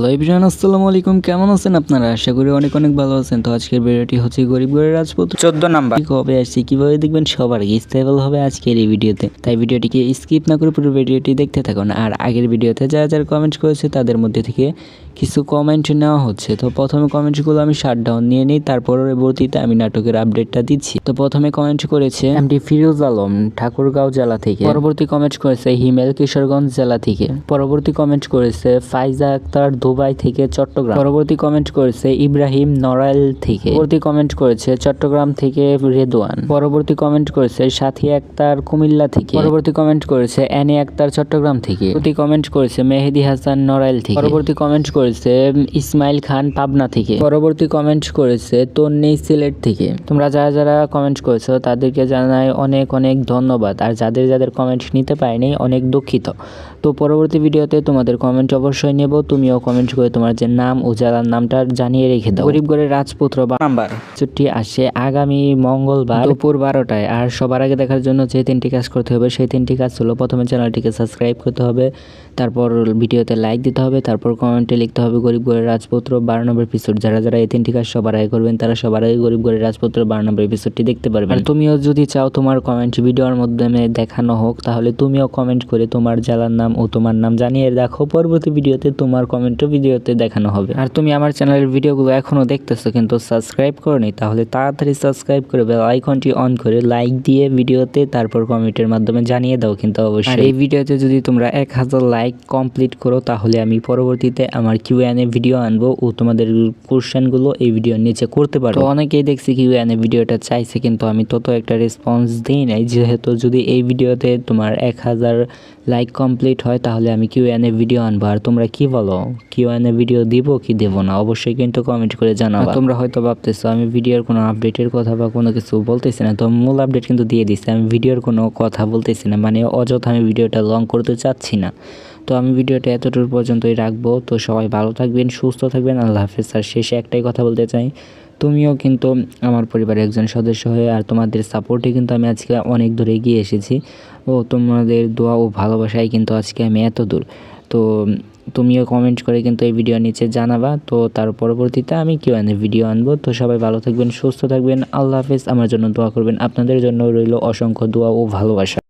Hello everyone, আসসালামু আলাইকুম। কেমন আছেন আপনারা? আশা করি অনেক ভালো আছেন। তো আজকের ভিডিওটি হচ্ছে গরিব ঘরের রাজপুত্র 14 নাম্বার কবে আসছে, কিভাবে দেখবেন সবার আগে স্টেবল হবে আজকের এই ভিডিওতে। তাই ভিডিওটিকে স্কিপ না করে পুরো ভিডিওটি দেখতে থাকুন। আর আগের ভিডিওতে যারা কমেন্ট করেছে তাদের মধ্যে থেকে কিছু কমেন্ট নেওয়া হচ্ছে। তো প্রথমে কমেন্টগুলো আমি শাটডাউন নিয়ে নিই, তারপর পরবর্তীতে আমি নাটকের আপডেটটা দিচ্ছি। তো প্রথমে কমেন্ট করেছে এমডি ফিরোজ আলম ঠাকুরগাঁও জেলা থেকে। পরবর্তী কমেন্ট করেছে হিমেল কিশোরগঞ্জ জেলা থেকে। পরবর্তী কমেন্ট করেছে ফাইজা আক্তার দুবাই থেকে চট্টগ্রাম। পরবর্তী কমেন্ট করেছে ইব্রাহিম নড়াইল থেকে। পরবর্তী কমেন্ট করেছে চট্টগ্রাম থেকে রেদওয়ান। পরবর্তী কমেন্ট করেছে সাথী আক্তার কুমিল্লা থেকে। পরবর্তী কমেন্ট করেছে এনি আক্তার চট্টগ্রাম থেকে। পরবর্তী কমেন্ট করেছে মেহেদি হাসান নড়াইল থেকে। পরবর্তী কমেন্ট করেছে ইসমাইল খান পাবনা থেকে। পরবর্তী কমেন্ট করেছে তন্নি সিলেট থেকে। তোমরা যারা কমেন্ট করেছো তাদেরকে জানাই অনেক ধন্যবাদ। আর যাদের কমেন্ট নিতে পারিনি অনেক দুঃখিত। তো পরবর্তী ভিডিওতে তোমাদের কমেন্ট অবশ্যই নেব। তুমিও কমেন্ট করে তোমার যে নাম ও জেলার নামটা জানিয়ে রেখে দাও। গরিব ঘরের রাজপুত্র নাম্বার ছুটি আসে আগামী মঙ্গলবার দুপুর 12টায়। আর সবার আগে দেখার জন্য যে 3টি কাজ করতে হবে সেই 3টি কাজ হলো, প্রথমে চ্যানেলটিকে সাবস্ক্রাইব করতে হবে, তারপর ভিডিওতে লাইক দিতে হবে, তারপর কমেন্টে লিখতে হবে গরিব ঘরের রাজপুত্র 12 নম্বর এপিসোড। যারা এই 3টি কাজ সবার আগে করবেন তারা সবার আগে গরিব ঘরের রাজপুত্র 12 নম্বর এপিসোডটি দেখতে পারবেন। আর তুমিও যদি চাও তোমার কমেন্ট ভিডিওর মাধ্যমে দেখানো হোক, তাহলে তুমিও কমেন্ট করে তোমার জেলার নাম ও তোমার নাম জানিয়ে রাখো। পরবর্তী ভিডিওতে তোমার কমেন্টও ভিডিওতে দেখানো হবে। আর তুমি আমার চ্যানেলের ভিডিওগুলো এখনো দেখতেছো কিন্তু সাবস্ক্রাইব করোনি, তাহলে তাড়াতাড়ি সাবস্ক্রাইব করে বেল আইকনটি অন করে লাইক দিয়ে ভিডিওতে তারপর কমেন্টের মাধ্যমে জানিয়ে দাও কিন্তু অবশ্যই। আর এই ভিডিওতে যদি তোমরা 1000 লাইক কমপ্লিট করো তাহলে আমি পরবর্তীতে আমার কিউএনএ ভিডিও আনবো ও তোমাদের কোশ্চেনগুলো এই ভিডিওর নিচে করতে পারো। তো অনেকেই দেখছি কিউএনএ ভিডিওটা চাইছে কিন্তু আমি তত একটা রেসপন্স দিই নাই, যেহেতু যদি এই ভিডিওতে তোমার 1000 লাইক কমপ্লিট হয় তাহলে আমি কিউএনএ ভিডিও আনবো। আর তোমরা কি বলো, কিউএনএ ভিডিও দিব কি দেব না অবশ্যই কিন্তু কমেন্ট করে জানাবা। তোমরা হয়তো ভাবতেছো আমি ভিডিওর কোনো আপডেটের কথা বা কোনো কিছু বলতেছি না, তো মূল আপডেট কিন্তু দিয়ে দিচ্ছি। আমি ভিডিওর কোনো কথা বলতেছি না, মানে অযথা আমি ভিডিওটা লং করতে চাচ্ছি না। তো আমি ভিডিওটা এতটুকু পর্যন্তই রাখবো। তো সবাই ভালো থাকবেন, সুস্থ থাকবেন, আল্লাহ হাফেজ। আর শেষে একটাই কথা বলতে চাই, তুমিও কিন্তু আমার পরিবারের একজন সদস্য হয়ে আর তোমাদের সাপোর্টে কিন্তু আমি আজকে অনেক দূরে এগিয়ে এসেছি ও তোমাদের দোয়া ও ভালোবাসায় কিন্তু আজকে আমি এত দূর। তো তুমিও কমেন্ট করে কিন্তু এই ভিডিওর নিচে জানাবা। তো তার পরবর্তীতে আমি কিউএনএ ভিডিও আনবো। তো সবাই ভালো থাকবেন, সুস্থ থাকবেন, আল্লাহ হাফেজ। আমার জন্য দোয়া করবেন, আপনাদের জন্য রইল অসংখ্য দোয়া ও ভালোবাসা।